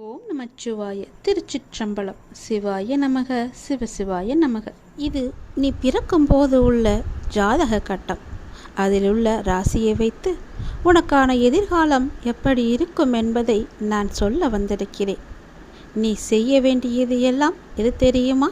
ஓம் நமச்சிவாய. திருச்சிற்றம்பலம். சிவாய நமக, சிவசிவாய நமக. இது நீ பிறக்கும்போது உள்ள ஜாதக கட்டம். அதில் உள்ள ராசியை வைத்து உனக்கான எதிர்காலம் எப்படி இருக்கும் என்பதை நான் சொல்ல வந்திருக்கிறேன். நீ செய்ய வேண்டியது எல்லாம் எது தெரியுமா?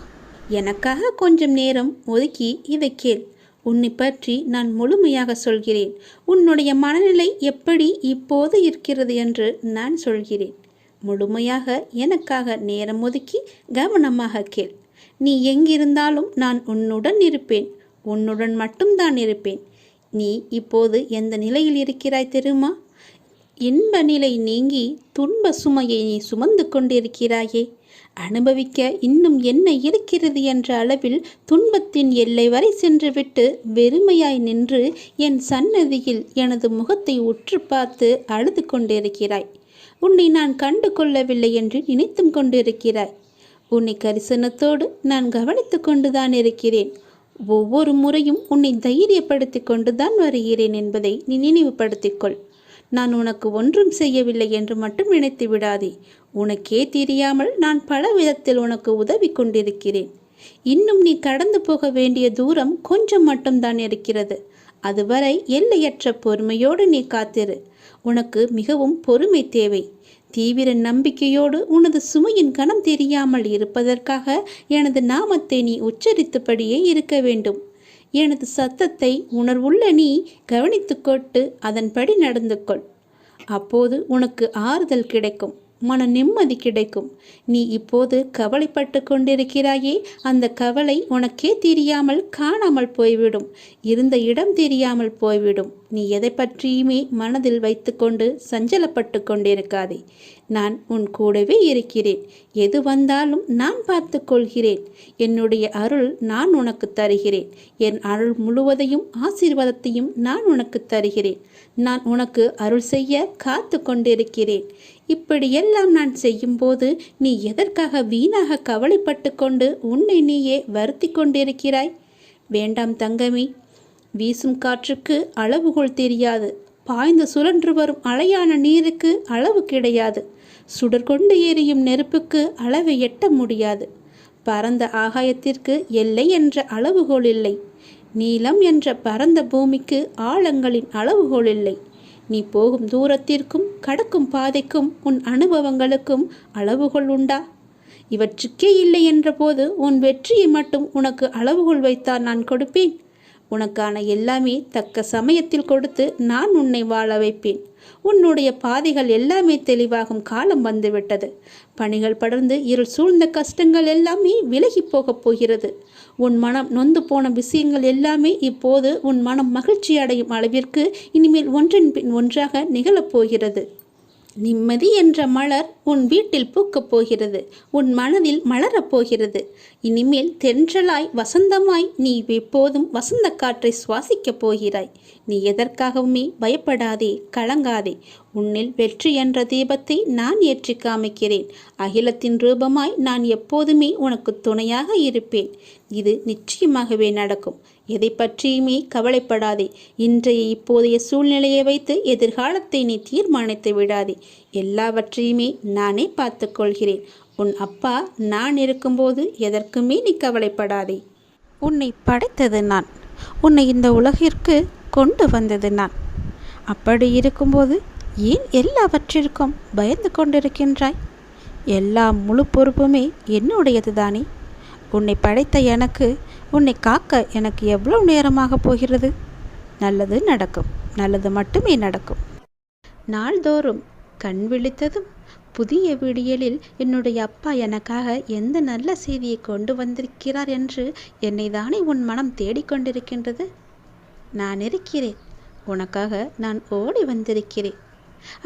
எனக்காக கொஞ்சம் நேரம் ஒதுக்கி இதை கேள். உன்னை பற்றி நான் முழுமையாக சொல்கிறேன். உன்னுடைய மனநிலை எப்படி இப்போது இருக்கிறது என்று நான் சொல்கிறேன். முழுமையாக எனக்காக நேரம் ஒதுக்கி கவனமாக கேள். நீ எங்கிருந்தாலும் நான் உன்னுடன் இருப்பேன். உன்னுடன் மட்டும்தான் இருப்பேன். நீ இப்போது எந்த நிலையில் இருக்கிறாய் தெரியுமா? இன்ப நிலை நீங்கி துன்ப சுமையை நீ சுமந்து கொண்டிருக்கிறாயே. அனுபவிக்க இன்னும் என்ன இருக்கிறது என்ற அளவில் துன்பத்தின் எல்லை வரை சென்றுவிட்டு வெறுமையாய் நின்று என் சன்னதியில் எனது முகத்தை உற்று பார்த்து அழுது கொண்டிருக்கிறாய். உன்னை நான் கண்டு கொள்ளவில்லை என்று நினைத்தும் கொண்டிருக்கிறாய். உன்னை கரிசனத்தோடு நான் கவனித்து கொண்டுதான் இருக்கிறேன். ஒவ்வொரு முறையும் உன்னை தைரியப்படுத்தி கொண்டுதான் வருகிறேன் என்பதை நீ நினைவுபடுத்திக்கொள். நான் உனக்கு ஒன்றும் செய்யவில்லை என்று மட்டும் நினைத்து விடாதே. உனக்கே தெரியாமல் நான் பல விதத்தில் உனக்கு உதவி கொண்டிருக்கிறேன். இன்னும் நீ கடந்து போக வேண்டிய தூரம் கொஞ்சம் மட்டும்தான் இருக்கிறது. அதுவரை எல்லையற்ற பொறுமையோடு நீ காத்திரு. உனக்கு மிகவும் பொறுமை தேவை. தீவிர நம்பிக்கையோடு உனது சுமையின் கணம் தெரியாமல் இருப்பதற்காக எனது நாமத்தை நீ உச்சரித்தபடியே இருக்க வேண்டும். எனது சத்தத்தை உணர்வுள்ள நீ கவனித்து கொண்டு அதன்படி நடந்து கொள். அப்போது உனக்கு ஆறுதல் கிடைக்கும், மன நிம்மதி கிடைக்கும். நீ இப்போது கவலைப்பட்டு கொண்டிருக்கிறாயே, அந்த கவலை உனக்கே தெரியாமல் காணாமல் போய்விடும். இருந்த இடம் தெரியாமல் போய்விடும். நீ எதை பற்றியுமே மனதில் வைத்துக்கொண்டு சஞ்சலப்பட்டு கொண்டிருக்காதே. நான் உன் கூடவே இருக்கிறேன். எது வந்தாலும் நான் பார்த்து கொள்கிறேன். என்னுடைய அருள் நான் உனக்கு தருகிறேன். என் அருள் முழுவதையும் ஆசீர்வாதத்தையும் நான் உனக்கு தருகிறேன். நான் உனக்கு அருள் செய்ய காத்து கொண்டிருக்கிறேன். இப்படியெல்லாம் நான் செய்யும்போது நீ எதற்காக வீணாக கவலைப்பட்டு கொண்டு உன்னை நீயே வருத்தி கொண்டிருக்கிறாய்? வேண்டாம் தங்கமே. வீசும் காற்றுக்கு அளவுகோல் தெரியாது. பாய்ந்து சுழன்று வரும் அலையான நீருக்கு அளவு கிடையாது. சுடர் கொண்டு எரியும் நெருப்புக்கு அளவை எட்ட முடியாது. பரந்த ஆகாயத்திற்கு எல்லை என்ற அளவுகோல் இல்லை. நீளம் என்ற பரந்த பூமிக்கு ஆழங்களின் அளவுகோல் இல்லை. நீ போகும் தூரத்திற்கும் கடக்கும் பாதைக்கும் உன் அனுபவங்களுக்கும் அளவுகோல் உண்டா? இவற்றுக்கே இல்லை என்ற போது உன் வெற்றியை மட்டும் உனக்கு அளவுகோல் வைத்தால் நான் கொடுப்பேன். உனக்கான எல்லாமே தக்க சமயத்தில் கொடுத்து நான் உன்னை வாழ வைப்பேன். உன்னுடைய பாதைகள் எல்லாமே தெளிவாகும் காலம் வந்துவிட்டது. பணிகள் படர்ந்து இருள் சூழ்ந்த கஷ்டங்கள் எல்லாமே விலகி போகப் போகிறது. உன் மனம் நொந்து போன விஷயங்கள் எல்லாமே இப்போது உன் மனம் மகிழ்ச்சி அடையும் அளவிற்கு இனிமேல் ஒன்றின் பின் ஒன்றாக நிகழப்போகிறது. நிம்மதி என்ற மலர் உன் வீட்டில் பூக்கப் போகிறது. உன் மனதில் மலரப் போகிறது. இனிமேல் தென்றலாய் வசந்தமாய் நீ எப்போதும் வசந்த காற்றை சுவாசிக்கப் போகிறாய். நீ எதற்காகவுமே பயப்படாதே, கலங்காதே. உன்னில் வெற்றி என்ற தீபத்தை நான் ஏற்றி காமிக்கிறேன். அகிலத்தின் ரூபமாய் நான் எப்போதுமே உனக்கு துணையாக இருப்பேன். இது நிச்சயமாகவே நடக்கும். எதை பற்றியுமே கவலைப்படாதே. இன்றைய இப்போதைய சூழ்நிலையை வைத்து எதிர்காலத்தை நீ தீர்மானித்து விடாதே. எல்லாவற்றையுமே நானே பார்த்து கொள்கிறேன். உன் அப்பா நான் இருக்கும்போது எதற்குமே நீ கவலைப்படாதே. உன்னை படைத்தது நான். உன்னை இந்த உலகிற்கு கொண்டு வந்தது நான். அப்படி இருக்கும்போது ஏன் எல்லாவற்றிற்கும் பயந்து கொண்டிருக்கின்றாய்? எல்லா முழு பொறுப்புமே என்னுடையது தானே. உன்னை படைத்த எனக்கு உன்னை காக்க எனக்கு எவ்வளவு நேரமாக போகிறது? நல்லது நடக்கும். நல்லது மட்டுமே நடக்கும். நாள்தோறும் கண் விழித்ததும் புதிய விடியலில் என்னுடைய அப்பா எனக்காக எந்த நல்ல செய்தியை கொண்டு வந்திருக்கிறார் என்று என்னை தானே உன் மனம் தேடிக்கொண்டிருக்கின்றது. நான் இருக்கிறேன். உனக்காக நான் ஓடி வந்திருக்கிறேன்.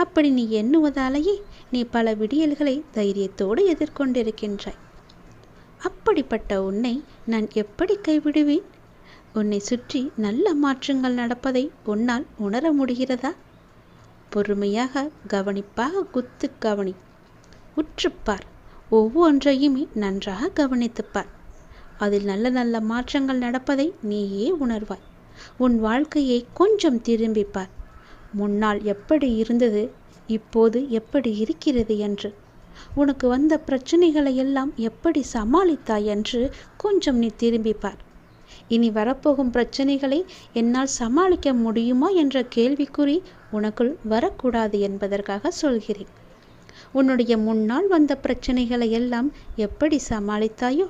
அப்படி நீ எண்ணுவதாலேயே நீ பல விடியல்களை தைரியத்தோடு எதிர்கொண்டிருக்கின்றாய். அப்படிப்பட்ட உன்னை நான் எப்படி கைவிடுவேன்? உன்னை சுற்றி நல்ல மாற்றங்கள் நடப்பதை உன்னால் உணர முடிகிறதா? பொறுமையாக கவனிப்பாக குத்து கவனி. உற்றுப்பார். ஒவ்வொன்றையுமே நன்றாக கவனித்துப்பார். அதில் நல்ல நல்ல மாற்றங்கள் நடப்பதை நீயே உணர்வாய். உன் வாழ்க்கையை கொஞ்சம் திரும்பிப்பார். முன்னால் எப்படி இருந்தது, இப்போது எப்படி இருக்கிறது என்று. உனக்கு வந்த பிரச்சனைகளை எல்லாம் எப்படி சமாளித்தாய் என்று கொஞ்சம் நீ திரும்பி பார். இனி வரப்போகும் பிரச்சனைகளை என்னால் சமாளிக்க முடியுமா என்ற கேள்விக்குறி உனக்குள் வரக்கூடாது என்பதற்காக சொல்கிறேன். உன்னுடைய முன்னால் வந்த பிரச்சனைகளை எல்லாம் எப்படி சமாளித்தாயோ,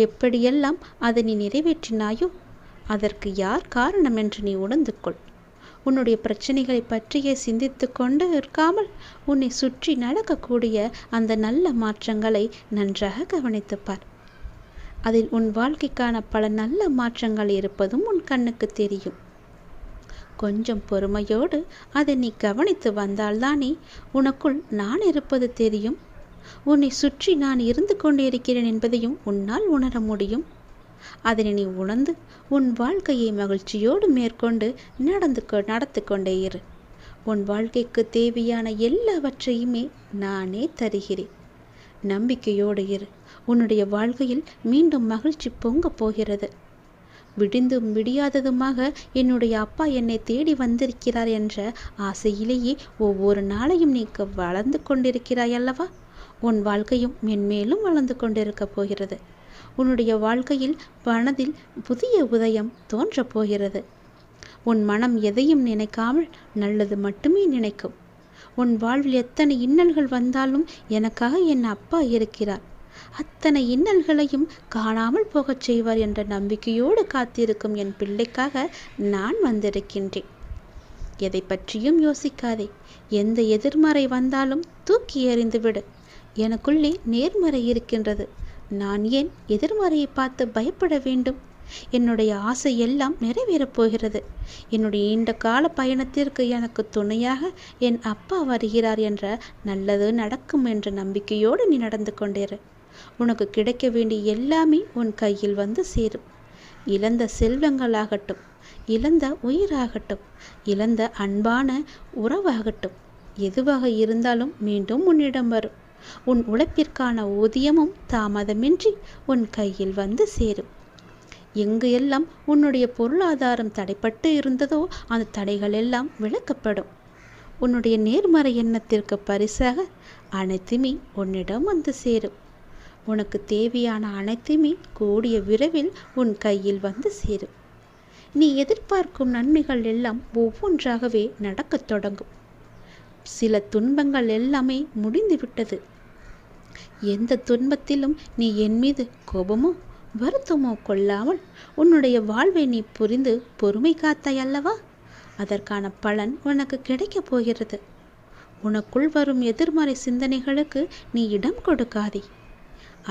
எப்படியெல்லாம் அதை நீ நிறைவேற்றினாயோ, அதற்கு யார் காரணம் என்று நீ உணர்ந்து கொள். உன்னுடைய பிரச்சனைகளை பற்றியே சிந்தித்து கொண்டு இருக்காமல் உன்னை சுற்றி நடக்கக்கூடிய அந்த நல்ல மாற்றங்களை நன்றாக கவனித்துப்பார். அதில் உன் வாழ்க்கைக்கான பல நல்ல மாற்றங்கள் இருப்பதும் உன் கண்ணுக்கு தெரியும். கொஞ்சம் பொறுமையோடு அதை நீ கவனித்து வந்தால்தானே உனக்குள் நான் இருப்பது தெரியும். உன்னை சுற்றி நான் இருந்து கொண்டிருக்கிறேன் என்பதையும் உன்னால் உணர முடியும். அதனை நீ உணர்ந்து உன் வாழ்க்கையை மகிழ்ச்சியோடு மேற்கொண்டு நடத்து கொண்டே இரு. உன் வாழ்க்கைக்கு தேவையான எல்லாவற்றையுமே நானே தருகிறேன். நம்பிக்கையோடு இரு. உன்னுடைய வாழ்க்கையில் மீண்டும் மகிழ்ச்சி பொங்கப் போகிறது. விடிந்தும் விடியாததுமாக என்னுடைய அப்பா என்னை தேடி வந்திருக்கிறார் என்ற ஆசையிலேயே ஒவ்வொரு நாளையும் நீ வளர்ந்து கொண்டிருக்கிறாய் அல்லவா? உன் வாழ்க்கையும் மென்மேலும் வளர்ந்து கொண்டிருக்க போகிறது. உன்னுடைய வாழ்க்கையில் மனதில் புதிய உதயம் தோன்றப் போகிறது. உன் மனம் எதையும் நினைக்காமல் நல்லது மட்டுமே நினைக்கும். உன் வாழ்வில் எத்தனை இன்னல்கள் வந்தாலும் எனக்காக என் அப்பா இருக்கிறார், அத்தனை இன்னல்களையும் காணாமல் போகச் செய்வார் என்ற நம்பிக்கையோடு காத்திருக்கும் என் பிள்ளைக்காக நான் வந்திருக்கின்றேன். எதை பற்றியும் யோசிக்காதே. எந்த எதிர்மறை வந்தாலும் தூக்கி எறிந்துவிடு. எனக்குள்ளே நேர்மறை இருக்கின்றது. நான் ஏன் எதிர்மறையை பார்த்து பயப்பட வேண்டும்? என்னுடைய ஆசை எல்லாம் நிறைவேறப் போகிறது. என்னுடைய நீண்ட கால பயணத்திற்கு எனக்கு துணையாக என் அப்பா வருகிறார் என்ற நல்லது நடக்கும் என்ற நம்பிக்கையோடு நீ நடந்து கொண்டேரு. உனக்கு கிடைக்க வேண்டிய எல்லாமே உன் கையில் வந்து சேரும். இழந்த செல்வங்களாகட்டும், இழந்த உயிராகட்டும், இழந்த அன்பான உறவாகட்டும், எதுவாக இருந்தாலும் மீண்டும் உன்னிடம் வரும். உன் உழைப்பிற்கான ஊதியமும் தாமதமின்றி உன் கையில் வந்து சேரும். எங்கு எல்லாம் உன்னுடைய பொருளாதாரம் தடைப்பட்டு இருந்ததோ அந்த தடைகள் எல்லாம் விலக்கப்படும். உன்னுடைய நேர்மறை எண்ணத்திற்கு பரிசாக அனைத்துமே உன்னிடம் வந்து சேரும். உனக்கு தேவையான அனைத்துமே கூடிய விரைவில் உன் கையில் வந்து சேரும். நீ எதிர்பார்க்கும் நன்மைகள் எல்லாம் ஒவ்வொன்றாகவே நடக்கத் தொடங்கும். சில துன்பங்கள் எல்லாமே முடிந்துவிட்டது. எந்த துன்பத்திலும் நீ என் மீது கோபமோ வருத்தமோ கொள்ளாமல் உன்னுடைய வாழ்வை நீ புரிந்து பொறுமை காத்தாய் அல்லவா? அதற்கான பலன் உனக்கு கிடைக்கப் போகிறது. உனக்குள் வரும் எதிர்மறை சிந்தனைகளுக்கு நீ இடம் கொடுக்காதே.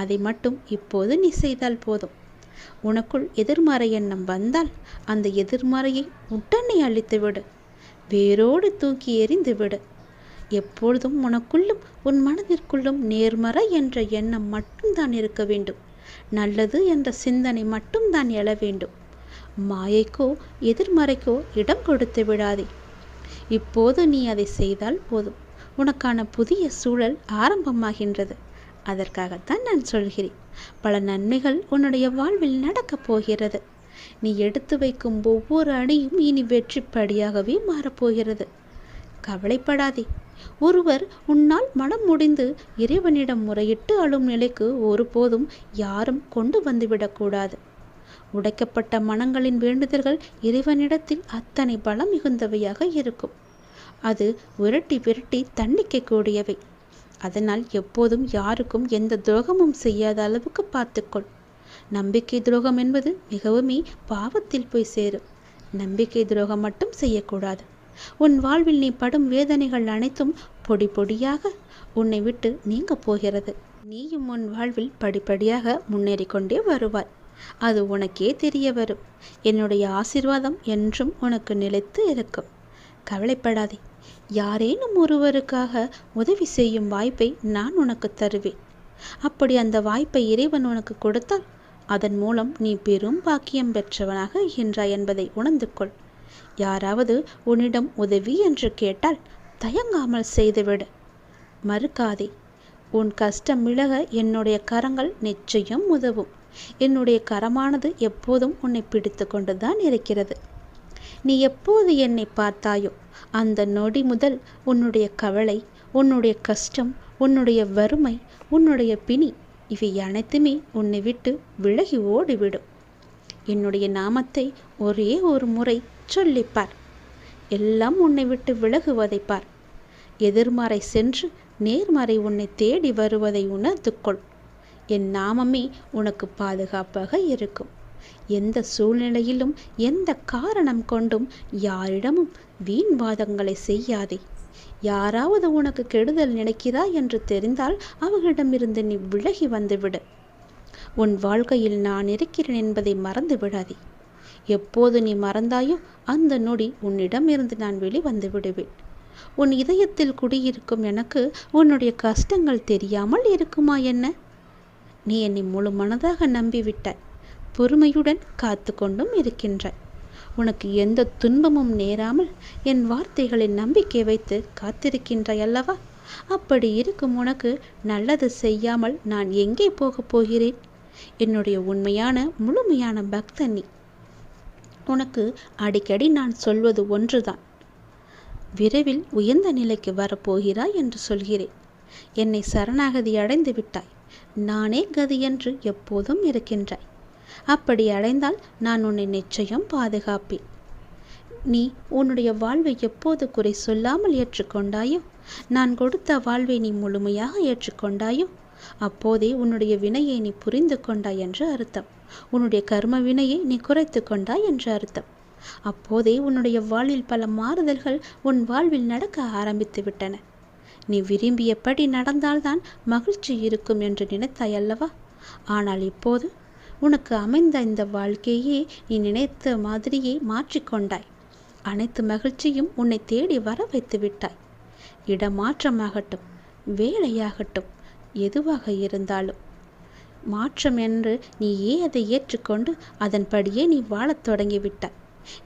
அதை மட்டும் இப்போது நீ செய்தால் போதும். உனக்குள் எதிர்மறை எண்ணம் வந்தால் அந்த எதிர்மறையை உடனே அழித்துவிடு, வேரோடு தூக்கி எறிந்து விடு. எப்பொழுதும் உனக்குள்ளும் உன் மனதிற்குள்ளும் நேர்மறை என்ற எண்ணம் மட்டும்தான் இருக்க வேண்டும். நல்லது என்ற சிந்தனை மட்டும்தான் எழ வேண்டும். மாயைக்கோ எதிர்மறைக்கோ இடம் கொடுத்து விடாதே. இப்போது நீ அதை செய்தால் போதும். உனக்கான புதிய சூழல் ஆரம்பமாகின்றது. அதற்காகத்தான் நான் சொல்கிறேன். பல நன்மைகள் உன்னுடைய வாழ்வில் நடக்கப் போகிறது. நீ எடுத்து வைக்கும் ஒவ்வொரு அடியும் இனி வெற்றிப்படியாகவே மாறப்போகிறது. கவலைப்படாதே. ஒருவர் உன்னால் மனம் முடிந்து இறைவனிடம் முறையிட்டு அழும் நிலைக்கு ஒருபோதும் யாரும் கொண்டு வந்துவிடக்கூடாது. உடைக்கப்பட்ட மனங்களின் வேண்டுதல்கள் இறைவனிடத்தில் அத்தனை பலம் மிகுந்தவையாக இருக்கும். அது விரட்டி விரட்டி தண்டிக்கக்கூடியவை. அதனால் எப்போதும் யாருக்கும் எந்த துரோகமும் செய்யாத அளவுக்கு பார்த்துக்கொள். நம்பிக்கை துரோகம் என்பது மிகவுமே பாவத்தில் போய் சேரும். நம்பிக்கை துரோகம் மட்டும் செய்யக்கூடாது. உன் வாழ்வில் நீ படும் வேதனைகள் அனைத்தும் பொடி பொடியாக உன்னை விட்டு நீங்க போகிறது. நீயும் உன் வாழ்வில் படிப்படியாக முன்னேறி கொண்டே வருவாய். அது உனக்கே தெரிய வரும். என்னுடைய ஆசீர்வாதம் என்றும் உனக்கு நிலைத்து இருக்கும். கவலைப்படாதே. யாரேனும் ஒருவருக்காக உதவி செய்யும் வாய்ப்பை நான் உனக்கு தருவேன். அப்படி அந்த வாய்ப்பை இறைவன் உனக்கு கொடுத்தால் அதன் மூலம் நீ பெரும் பாக்கியம் பெற்றவனாக இருக்கின்றாய் என்பதை உணர்ந்து கொள். யாராவது உன்னிடம் உதவி என்று கேட்டால் தயங்காமல் செய்துவிடு. மறுக்காதே. உன் கஷ்டம் விலக என்னுடைய கரங்கள் நிச்சயம் உதவும். என்னுடைய கரமானது எப்போதும் உன்னை பிடித்து கொண்டுதான் இருக்கிறது. நீ எப்போது என்னை பார்த்தாயோ அந்த நொடி முதல் உன்னுடைய கவலை, உன்னுடைய கஷ்டம், உன்னுடைய வறுமை, உன்னுடைய பிணி இவை அனைத்துமே உன்னை விட்டு விலகி ஓடிவிடும். என்னுடைய நாமத்தை ஒரே ஒரு முறை சொல்லிப்பார். எல்லாம் உன்னை விட்டு விலகுவதை பார். எதிர்மறை சென்று நேர்மறை உன்னை தேடி வருவதை உணர்ந்து கொள். என் நாமமே உனக்கு பாதுகாப்பாக இருக்கும். எந்த சூழ்நிலையிலும் எந்த காரணம் கொண்டும் யாரிடமும் வீண் வாதங்களை செய்யாதே. யாராவது உனக்கு கெடுதல் நினைக்கிறா என்று தெரிந்தால் அவர்களிடமிருந்து நீ விலகி வந்துவிடு. உன் வாழ்க்கையில் நான் இருக்கிறேன் என்பதை மறந்து விடாதே. எப்போது நீ மறந்தாயோ அந்த நொடி உன்னிடமிருந்து நான் வெளிவந்து விடுவேன். உன் இதயத்தில் குடியிருக்கும் எனக்கு உன்னுடைய கஷ்டங்கள் தெரியாமல் இருக்குமா என்ன? நீ என்னை முழு மனதாக நம்பிவிட்டாய். பொறுமையுடன் காத்து கொண்டும் இருக்கின்றாய். உனக்கு எந்த துன்பமும் நேராமல் என் வார்த்தைகளில் நம்பிக்கை வைத்து காத்திருக்கின்றாய் அல்லவா? அப்படி இருக்கும் உனக்கு நல்லது செய்யாமல் நான் எங்கே போகப் போகிறேன்? என்னுடைய உண்மையான முழுமையான பக்தன் நீ. உனக்கு அடிக்கடி நான் சொல்வது ஒன்றுதான். விரைவில் உயர்ந்த நிலைக்கு வரப்போகிறாய் என்று சொல்கிறேன். என்னை சரணாகதி அடைந்து விட்டாய். நானே கதி என்று எப்போதும் இருக்கின்றாய். அப்படி அடைந்தால் நான் உன்னை நிச்சயம் பாதுகாப்பேன். நீ உன்னுடைய வாழ்வை எப்போது குறை சொல்லாமல் ஏற்றுக்கொண்டாயோ, நான் கொடுத்த வாழ்வை நீ முழுமையாக ஏற்றுக்கொண்டாயோ, அப்போதே உன்னுடைய வினையை நீ புரிந்து கொண்டாய் என்று அர்த்தம். உன்னுடைய கர்ம வினையை நீ குறைத்து கொண்டாய் என்று அர்த்தம். அப்போதே உன்னுடைய வாழ்வில் பல மாறுதல்கள் உன் வாழ்வில் நடக்க ஆரம்பித்து விட்டன. நீ விரும்பியபடி நடந்தால்தான் மகிழ்ச்சி இருக்கும் என்று நினைத்தாய் அல்லவா? ஆனால் இப்போது உனக்கு அமைந்த இந்த வாழ்க்கையே நீ நினைத்த மாதிரியே மாற்றிக்கொண்டாய். அனைத்து மகிழ்ச்சியும் உன்னை தேடி வர வைத்து விட்டாய். இடமாற்றமாகட்டும், வேலையாகட்டும், எதுவாக இருந்தாலும் மாற்றம் என்று நீயே அதை ஏற்றுக்கொண்டு அதன்படியே நீ வாழத் தொடங்கிவிட்டாய்.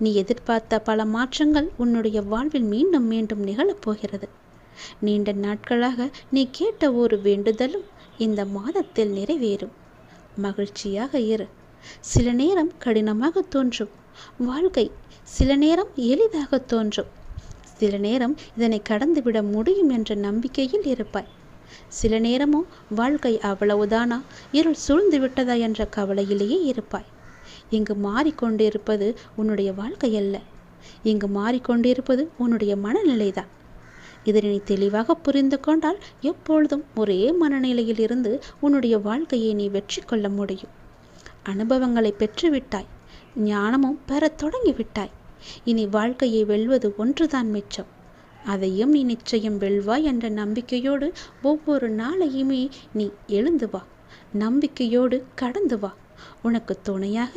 நீ எதிர்பார்த்த பல மாற்றங்கள் உன்னுடைய வாழ்வில் மீண்டும் மீண்டும் நிகழப்போகிறது. நீண்ட நாட்களாக நீ கேட்ட ஒரு வேண்டுதலும் இந்த மாதத்தில் நிறைவேறும். மகிழ்ச்சியாக இரு. சில நேரம் கடினமாக தோன்றும் வாழ்க்கை, சில நேரம் எளிதாக தோன்றும். சில நேரம் இதனை கடந்துவிட முடியும் என்ற நம்பிக்கையில் இருப்பாய். சில நேரமோ வாழ்க்கை அவ்வளவுதானா, இருள் சூழ்ந்து விட்டதா என்ற கவலையிலேயே இருப்பாய். இங்கு மாறிக்கொண்டிருப்பது உன்னுடைய வாழ்க்கை அல்ல. இங்கு மாறிக்கொண்டிருப்பது உன்னுடைய மனநிலைதான். இதனை நீ தெளிவாக புரிந்து கொண்டால் எப்பொழுதும் ஒரே மனநிலையில் இருந்து உன்னுடைய வாழ்க்கையை நீ வெற்றி கொள்ள முடியும். அனுபவங்களை பெற்றுவிட்டாய். ஞானமும் பெறத் தொடங்கிவிட்டாய். இனி வாழ்க்கையை வெல்வது ஒன்றுதான் மிச்சம். அதையும் நீ நிச்சயம் வெல்வாய் என்ற நம்பிக்கையோடு ஒவ்வொரு நாளையுமே நீ எழுந்து வா. நம்பிக்கையோடு கடந்து வா. உனக்கு துணையாக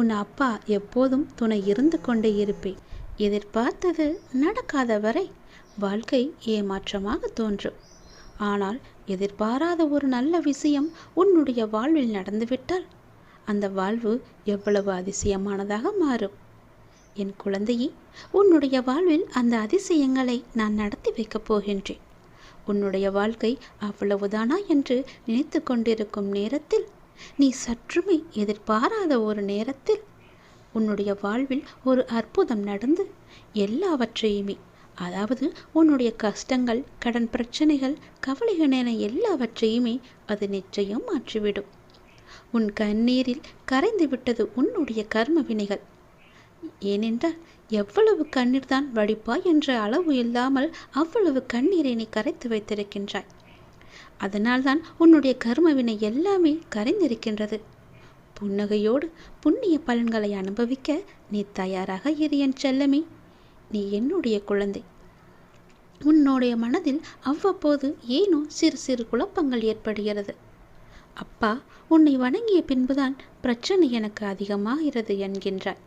உன் அப்பா எப்போதும் துணை இருந்து கொண்டே இருப்பேன். எதிர்பார்த்தது நடக்காத வரை வாழ்க்கை ஏமாற்றமாக தோன்றும். ஆனால் எதிர்பாராத ஒரு நல்ல விஷயம் உன்னுடைய வாழ்வில் நடந்துவிட்டால் அந்த வாழ்வு எவ்வளவு அதிசயமானதாக மாறும். என் குழந்தையே, உன்னுடைய வாழ்வில் அந்த அதிசயங்களை நான் நடத்தி வைக்கப் போகின்றேன். உன்னுடைய வாழ்க்கை அவ்வளவுதானா என்று நினைத்து கொண்டிருக்கும் நேரத்தில், நீ சற்றுமே எதிர்பாராத ஒரு நேரத்தில் உன்னுடைய வாழ்வில் ஒரு அற்புதம் நடந்து எல்லாவற்றையுமே, அதாவது உன்னுடைய கஷ்டங்கள், கடன் பிரச்சனைகள், கவலைகள் என எல்லாவற்றையுமே அது நிச்சயம் மாற்றிவிடும். உன் கண்ணீரில் கரைந்து விட்டது உன்னுடைய கர்ம வினைகள். ஏனென்றால் எவ்வளவு கண்ணீர் தான் வடிப்பாய் என்ற அளவு இல்லாமல் அவ்வளவு கண்ணீரை நீ கரைத்து வைத்திருக்கின்றாய். அதனால்தான் உன்னுடைய கர்மவினை எல்லாமே கரைந்திருக்கின்றது. புன்னகையோடு புண்ணிய பலன்களை அனுபவிக்க நீ தயாராக இரு என் செல்லமே. நீ என்னுடைய குழந்தை. உன்னுடைய மனதில் அவ்வப்போது ஏனோ சிறு சிறு குழப்பங்கள் ஏற்படுகிறது. அப்பா, உன்னை வணங்கிய பின்புதான் பிரச்சனை எனக்கு அதிகமாகிறது என்கின்றாய்.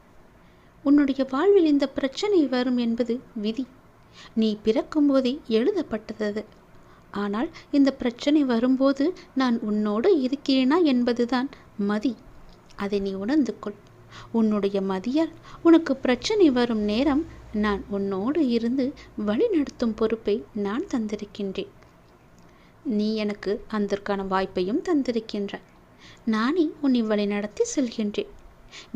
உன்னுடைய வாழ்வில் இந்த பிரச்சனை வரும் என்பது விதி. நீ பிறக்கும் போதே எழுதப்பட்டது. ஆனால் இந்த பிரச்சனை வரும்போது நான் உன்னோடு இருக்கிறேனா என்பதுதான் மதி. அதை நீ உணர்ந்து கொள். உன்னுடைய மதியால் உனக்கு பிரச்சனை வரும் நேரம் நான் உன்னோடு இருந்து வழி நடத்தும் பொறுப்பை நான் தந்திருக்கின்றேன். நீ எனக்கு அதற்கான வாய்ப்பையும் தந்திருக்கின்றாய். நானே உன்னை வழி நடத்தி செல்கின்றேன்.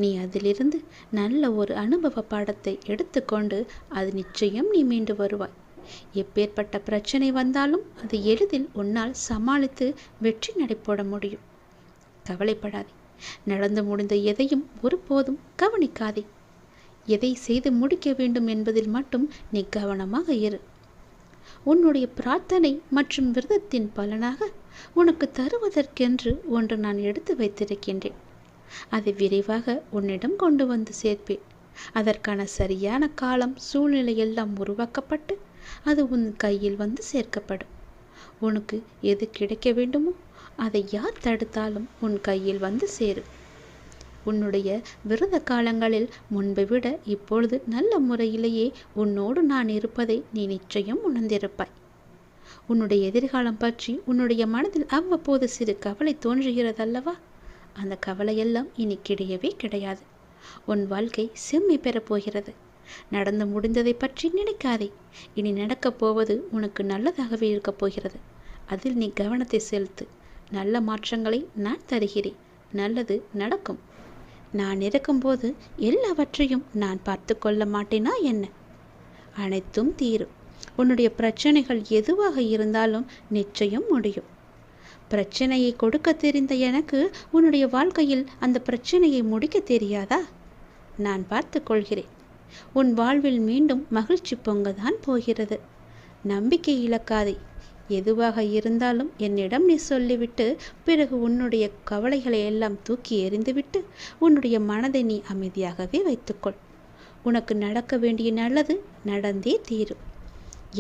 நீ அதிலிருந்து நல்ல ஒரு அனுபவ பாடத்தை எடுத்துக்கொண்டு அது நிச்சயம் நீ மீண்டு வருவாய். எப்பேற்பட்ட பிரச்சனை வந்தாலும் அது எளிதில் உன்னால் சமாளித்து வெற்றி நடைபோட முடியும். கவலைப்படாதே. நடந்து முடிந்த எதையும் ஒருபோதும் கவனிக்காதே. எதை செய்து முடிக்க வேண்டும் என்பதில் மட்டும் நீ கவனமாக இரு. உன்னுடைய பிரார்த்தனை மற்றும் விரதத்தின் பலனாக உனக்கு தருவதற்கென்று ஒன்று நான் எடுத்து வைத்திருக்கின்றேன். அதை விரைவாக உன்னிடம் கொண்டு வந்து சேர்ப்பேன். அதற்கான சரியான காலம் சூழ்நிலை எல்லாம் உருவாக்கப்பட்டு அது உன் கையில் வந்து சேர்க்கப்படும். உனக்கு எது கிடைக்க வேண்டுமோ அதை யார் தடுத்தாலும் உன் கையில் வந்து சேரும். உன்னுடைய விரத காலங்களில் முன்பை விட இப்பொழுது நல்ல முறையிலேயே உன்னோடு நான் இருப்பதை நீ நிச்சயம் உணர்ந்திருப்பாய். உன்னுடைய எதிர்காலம் பற்றி உன்னுடைய மனதில் அவ்வப்போது சிறு கவலை தோன்றுகிறதல்லவா? அந்த கவலையெல்லாம் இனி கிடையவே கிடையாது. உன் வாழ்க்கை செம்மை பெறப்போகிறது. நடந்து முடிந்ததை பற்றி நினைக்காதே. இனி நடக்கப் போவது உனக்கு நல்லதாகவே இருக்கப் போகிறது. அதில் நீ கவனத்தை செலுத்து. நல்ல மாற்றங்களை நான் தருகிறேன். நல்லது நடக்கும். நான் இருக்கும்போது எல்லாவற்றையும் நான் பார்த்து கொள்ள மாட்டேனா என்ன? அனைத்தும் தீரும். உன்னுடைய பிரச்சனைகள் எதுவாக இருந்தாலும் நிச்சயம் முடியும். பிரச்சனையை கொடுக்க தெரிந்த எனக்கு உன்னுடைய வாழ்க்கையில் அந்த பிரச்சனையை முடிக்க தெரியாதா? நான் பார்த்து கொள்கிறேன். உன் வாழ்வில் மீண்டும் மகிழ்ச்சி பொங்கதான் போகிறது. நம்பிக்கை இழக்காதே. எதுவாக இருந்தாலும் என்னிடம் நீ சொல்லிவிட்டு பிறகு உன்னுடைய கவலைகளை எல்லாம் தூக்கி எறிந்துவிட்டு உன்னுடைய மனதை நீ அமைதியாகவே வைத்துக்கொள். உனக்கு நடக்க வேண்டிய நல்லது நடந்தே தீரும்.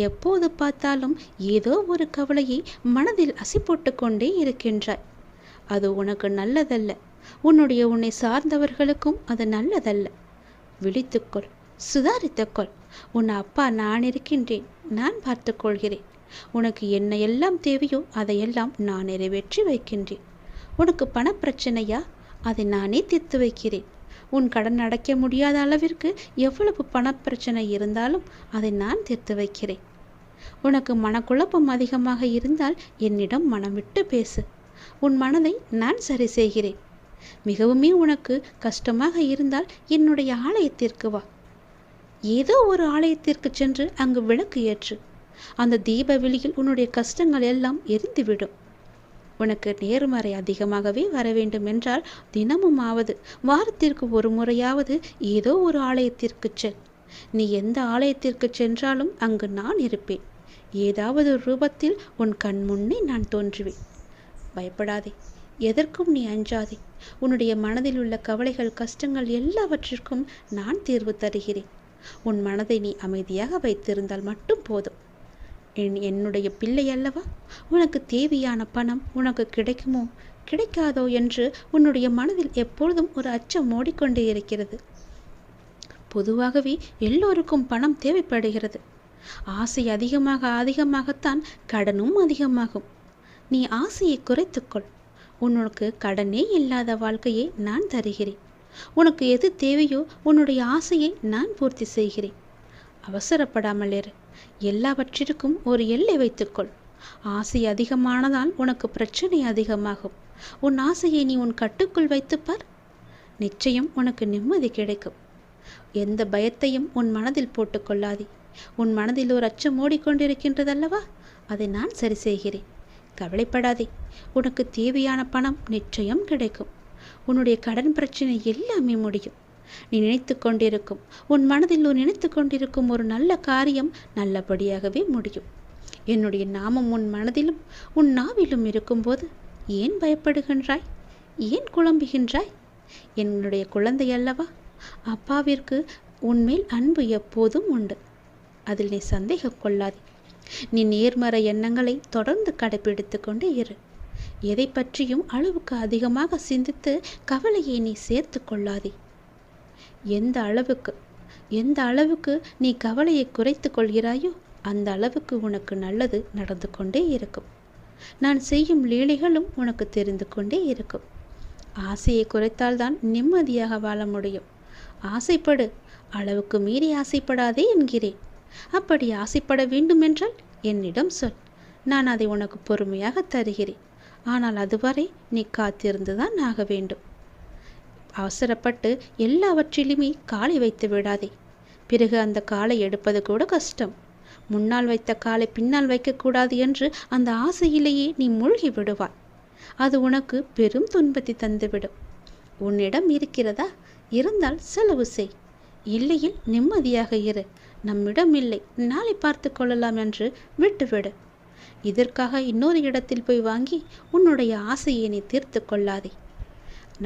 எப்போது பார்த்தாலும் ஏதோ ஒரு கவலையை மனதில் அசை போட்டு கொண்டே இருக்கின்றாய். அது உனக்கு நல்லதல்ல. உன்னை சார்ந்தவர்களுக்கும் அது நல்லதல்ல. விழித்துக்கொள், சுதாரித்துக்கொள். உன் அப்பா நான் இருக்கின்றேன். நான் பார்த்து கொள்கிறேன். உனக்கு என்ன எல்லாம் தேவையோ அதையெல்லாம் நான் நிறைவேற்றி வைக்கின்றேன். உனக்கு பணப்பிரச்சனையா? அதை நானே தீர்த்து வைக்கிறேன். உன் கடன் அடைக்க முடியாத அளவிற்கு எவ்வளவு பணப்பிரச்சனை இருந்தாலும் அதை நான் தீர்த்து வைக்கிறேன். உனக்கு மனக்குழப்பம் அதிகமாக இருந்தால் என்னிடம் மனம் விட்டு பேசு. உன் மனதை நான் சரி செய்கிறேன். மிகவுமே உனக்கு கஷ்டமாக இருந்தால் என்னுடைய ஆலயத்திற்கு வா. ஏதோ ஒரு ஆலயத்திற்கு சென்று அங்கு விளக்கு ஏற்று. அந்த தீப வெளியில் உன்னுடைய கஷ்டங்கள் எல்லாம் எரிந்துவிடும். உனக்கு நேர்மறை அதிகமாகவே வர வேண்டும் என்றால் தினமும் ஆவது வாரத்திற்கு ஒரு முறையாவது ஏதோ ஒரு ஆலயத்திற்கு செல். நீ எந்த ஆலயத்திற்கு சென்றாலும் அங்கு நான் இருப்பேன். ஏதாவது ஒரு ரூபத்தில் உன் கண் முன்னே நான் தோன்றுவேன். பயப்படாதே. எதற்கும் நீ அஞ்சாதே. உன்னுடைய மனதில் உள்ள கவலைகள் கஷ்டங்கள் எல்லாவற்றிற்கும் நான் தீர்வு தருகிறேன். உன் மனதை நீ அமைதியாக வைத்திருந்தால் மட்டும் போதும். என்னுடைய பிள்ளை அல்லவா? உனக்கு தேவையான பணம் உனக்கு கிடைக்குமோ கிடைக்காதோ என்று உன்னுடைய மனதில் எப்பொழுதும் ஒரு அச்சம் ஓடிக்கொண்டே இருக்கிறது. பொதுவாகவே எல்லோருக்கும் பணம் தேவைப்படுகிறது. ஆசை அதிகமாகத்தான் கடனும் அதிகமாகும். நீ ஆசையை குறைத்துக்கொள். உனக்கு கடனே இல்லாத வாழ்க்கையை நான் தருகிறேன். உனக்கு எது தேவையோ உன்னுடைய ஆசையை நான் பூர்த்தி செய்கிறேன். அவசரப்படாமல் இரு. எல்லாவற்றிற்கும் ஒரு எல்லை வைத்துக்கொள். ஆசை அதிகமானதால் உனக்கு பிரச்சனை அதிகமாகும். உன் ஆசையை நீ உன் கட்டுக்குள் வைத்துப்பார். நிச்சயம் உனக்கு நிம்மதி கிடைக்கும். எந்த பயத்தையும் உன் மனதில் போட்டுக்கொள்ளாதே. உன் மனதில் ஒரு அச்சம் ஓடிக்கொண்டிருக்கின்றதல்லவா? அதை நான் சரி செய்கிறேன். கவலைப்படாதே. உனக்கு தேவையான பணம் நிச்சயம் கிடைக்கும். உன்னுடைய கடன் பிரச்சனை எல்லாமே முடியும். நீ நினைத்து கொண்டிருக்கும் உன் மனதில் நினைத்து கொண்டிருக்கும் ஒரு நல்ல காரியம் நல்லபடியாகவே முடியும். என்னுடைய நாமம் உன் மனதிலும் உன் நாவிலும் இருக்கும்போது ஏன் பயப்படுகின்றாய்? ஏன் குழம்புகின்றாய்? என்னுடைய குழந்தை அல்லவா? அப்பாவிற்கு உன்மேல் அன்பு எப்போதும் உண்டு. அதில் நீ சந்தேகம் கொள்ளாதே. நீ நேர்மறை எண்ணங்களை தொடர்ந்து கடைபிடித்து கொண்டே இரு. எதை பற்றியும் அளவுக்கு அதிகமாக சிந்தித்து கவலையை நீ சேர்த்து கொள்ளாதே. எந்த அளவுக்கு நீ கவலையை குறைத்து கொள்கிறாயோ அந்த அளவுக்கு உனக்கு நல்லது நடந்து கொண்டே இருக்கும். நான் செய்யும் லீலைகளும் உனக்கு தெரிந்து கொண்டே இருக்கும். ஆசையை குறைத்தால்தான் நிம்மதியாக வாழ முடியும். ஆசைப்படு, அளவுக்கு மீறி ஆசைப்படாதே என்கிறேன். அப்படி ஆசைப்பட வேண்டுமென்றால் என்னிடம் சொல். நான் அதை உனக்கு பொறுமையாக தருகிறேன். ஆனால் அதுவரை நீ காத்திருந்துதான் ஆக வேண்டும். அவசரப்பட்டு எல்லாவற்றிலுமே காலை வைத்து விடாதே. பிறகு அந்த காலை எடுப்பது கூட கஷ்டம். முன்னால் வைத்த காலை பின்னால் வைக்கக்கூடாது என்று அந்த ஆசையிலேயே நீ மூழ்கி விடுவாய். அது உனக்கு பெரும் துன்பத்தை தந்துவிடும். உன்னிடம் இருக்கிறதா? இருந்தால் செலவு செய். இல்லையில் நிம்மதியாக இரு. நம்மிடம் இல்லை, நாளை பார்த்து கொள்ளலாம் என்று விட்டுவிடு. இதற்காக இன்னொரு இடத்தில் போய் வாங்கி உன்னுடைய ஆசையை நீ தீர்த்து கொள்ளாதே.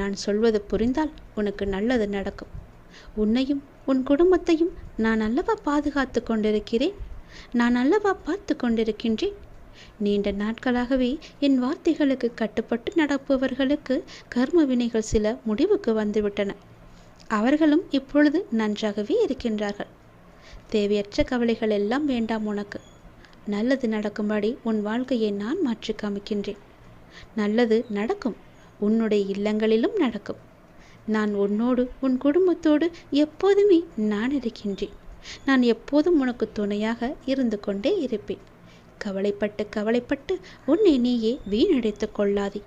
நான் சொல்வது புரிந்தால் உனக்கு நல்லது நடக்கும். உன்னையும் உன் குடும்பத்தையும் நான் அல்லவா பாதுகாத்து கொண்டிருக்கிறேன். நான் அல்லவா பார்த்து கொண்டிருக்கின்றேன். நீண்ட நாட்களாகவே என் வார்த்தைகளுக்கு கட்டுப்பட்டு நடப்பவர்களுக்கு கர்ம வினைகள் சில முடிவுக்கு வந்துவிட்டன. அவர்களும் இப்பொழுது நன்றாகவே இருக்கின்றார்கள். தேவையற்ற கவலைகள் எல்லாம் வேண்டாம் உனக்கு. நல்லது நடக்கும்படி உன் வாழ்க்கையை நான் மாற்றி காமிக்கின்றேன். நல்லது நடக்கும். உன்னுடைய இல்லங்களிலும் நடக்கும். நான் உன்னோடு உன் குடும்பத்தோடு எப்போதுமே நான் இருக்கின்றேன். நான் எப்போதும் உனக்கு துணையாக இருந்து கொண்டே இருப்பேன். கவலைப்பட்டு கவலைப்பட்டு உன்னை நீயே வீணடித்து கொள்ளாதே.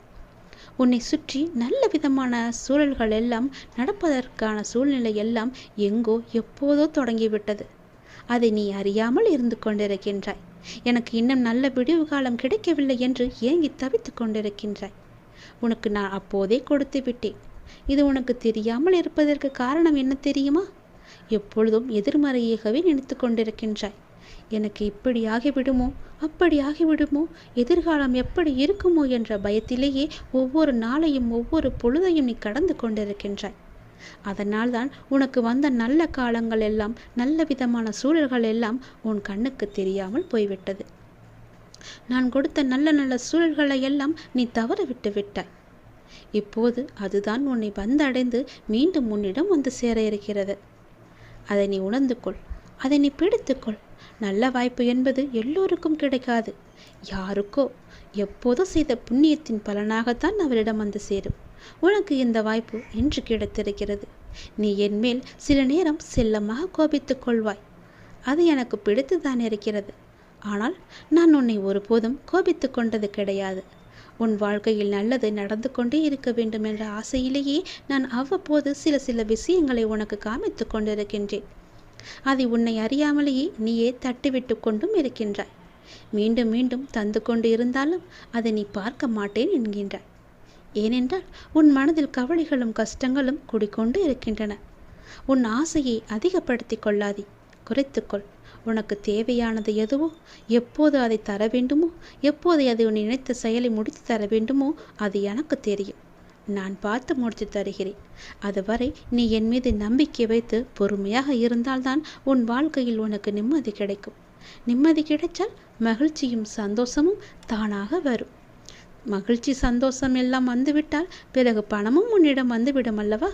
உன்னை சுற்றி நல்ல விதமான சூழல்கள் எல்லாம் நடப்பதற்கான சூழ்நிலை எல்லாம் எங்கோ எப்போதோ தொடங்கிவிட்டது. அதை நீ அறியாமல் இருந்து கொண்டிருக்கின்றாய். எனக்கு இன்னும் நல்ல விடிவு காலம் கிடைக்கவில்லை என்று ஏங்கி தவித்து கொண்டிருக்கின்றாய். உனக்கு நான் அப்போதே கொடுத்து விட்டேன். இது உனக்கு தெரியாமல் இருப்பதற்கு காரணம் என்ன தெரியுமா? எப்பொழுதும் எதிர்மறையாகவே நினைத்து கொண்டிருக்கின்றாய். எனக்கு இப்படி ஆகிவிடுமோ, அப்படி ஆகிவிடுமோ, எதிர்காலம் எப்படி இருக்குமோ என்ற பயத்திலேயே ஒவ்வொரு நாளையும் ஒவ்வொரு பொழுதையும் நீ கடந்து கொண்டிருக்கின்றாய். அதனால்தான் உனக்கு வந்த நல்ல காலங்கள் எல்லாம், நல்ல விதமான சூழல்கள் எல்லாம் உன் கண்ணுக்கு தெரியாமல் போய்விட்டது. நான் கொடுத்த நல்ல நல்ல சூழல்களை எல்லாம் நீ தவற விட்டு விட்டாய். இப்போது அதுதான் உன்னை வந்தடைந்து மீண்டும் உன்னிடம் வந்து சேர இருக்கிறது. அதை நீ உணர்ந்து கொள். அதை நீ பிடித்துக்கொள். நல்ல வாய்ப்பு என்பது எல்லோருக்கும் கிடைக்காது. யாருக்கோ எப்போதோ செய்த புண்ணியத்தின் பலனாகத்தான் அவரிடம் வந்து சேரும். உனக்கு இந்த வாய்ப்பு இன்று கிடைத்திருக்கிறது. நீ என் மேல் சில நேரம் செல்லமாக கோபித்துக் கொள்வாய். அது எனக்கு பிடித்துதான் இருக்கிறது. ஆனால் நான் உன்னை ஒருபோதும் கோபித்து கொண்டது கிடையாது. உன் வாழ்க்கையில் நல்லது நடந்து கொண்டே இருக்க வேண்டும் என்ற ஆசையிலேயே நான் அவ்வப்போது சில விஷயங்களை உனக்கு காமித்து கொண்டிருக்கின்றேன். அதை உன்னை அறியாமலேயே நீயே தட்டிவிட்டு கொண்டும் இருக்கின்றாய். மீண்டும் மீண்டும் தந்து கொண்டு இருந்தாலும் அதை நீ பார்க்க மாட்டேன் என்கின்றாய். ஏனென்றால் உன் மனதில் கவலைகளும் கஷ்டங்களும் குடிக்கொண்டு இருக்கின்றன. உன் ஆசையை அதிகப்படுத்தி கொள்ளாதே, குறைத்துக்கொள். உனக்கு தேவையானது எதுவோ, எப்போது அதை தர வேண்டுமோ, எப்போது அதை உன் நினைத்த செயலை முடித்து தர வேண்டுமோ அது எனக்கு தெரியும். நான் பார்த்து முடித்து தருகிறேன். அதுவரை நீ என் மீது நம்பிக்கை வைத்து பொறுமையாக இருந்தால்தான் உன் வாழ்க்கையில் உனக்கு நிம்மதி கிடைக்கும். நிம்மதி கிடைத்தால் மகிழ்ச்சியும் சந்தோஷமும் தானாக வரும். மகிழ்ச்சி சந்தோஷம் எல்லாம் வந்துவிட்டால் பிறகு பணமும் உன்னிடம் வந்துவிடும் அல்லவா?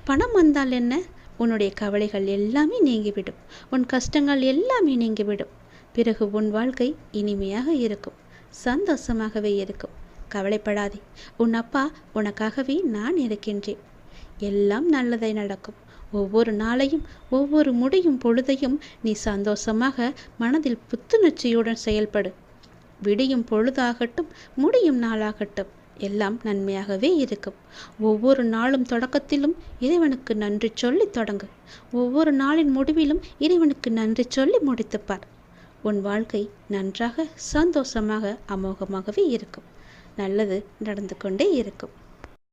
பணம் வந்தால் என்ன? உன்னுடைய கவலைகள் எல்லாமே நீங்கிவிடும். உன் கஷ்டங்கள் எல்லாமே நீங்கிவிடும். பிறகு உன் வாழ்க்கை இனிமையாக இருக்கும், சந்தோஷமாகவே இருக்கும். கவலைப்படாதே. உன் அப்பா உனக்காகவே நான் இருக்கின்றேன். எல்லாம் நல்லதை நடக்கும். ஒவ்வொரு நாளையும் ஒவ்வொரு முடியும் பொழுதையும் நீ சந்தோஷமாக மனதில் புத்துணர்ச்சியுடன் செயல்படு. விடியும் பொழுதாகட்டும், முடியும் நாளாகட்டும், எல்லாம் நன்மையாகவே இருக்கும். ஒவ்வொரு நாளும் தொடக்கத்திலும் இறைவனுக்கு நன்றி சொல்லி தொடங்கு. ஒவ்வொரு நாளின் முடிவிலும் இறைவனுக்கு நன்றி சொல்லி முடித்துப்பார். உன் வாழ்க்கை நன்றாக சந்தோஷமாக அமோகமாகவே இருக்கும். நல்லது நடந்து கொண்டே இருக்கும்.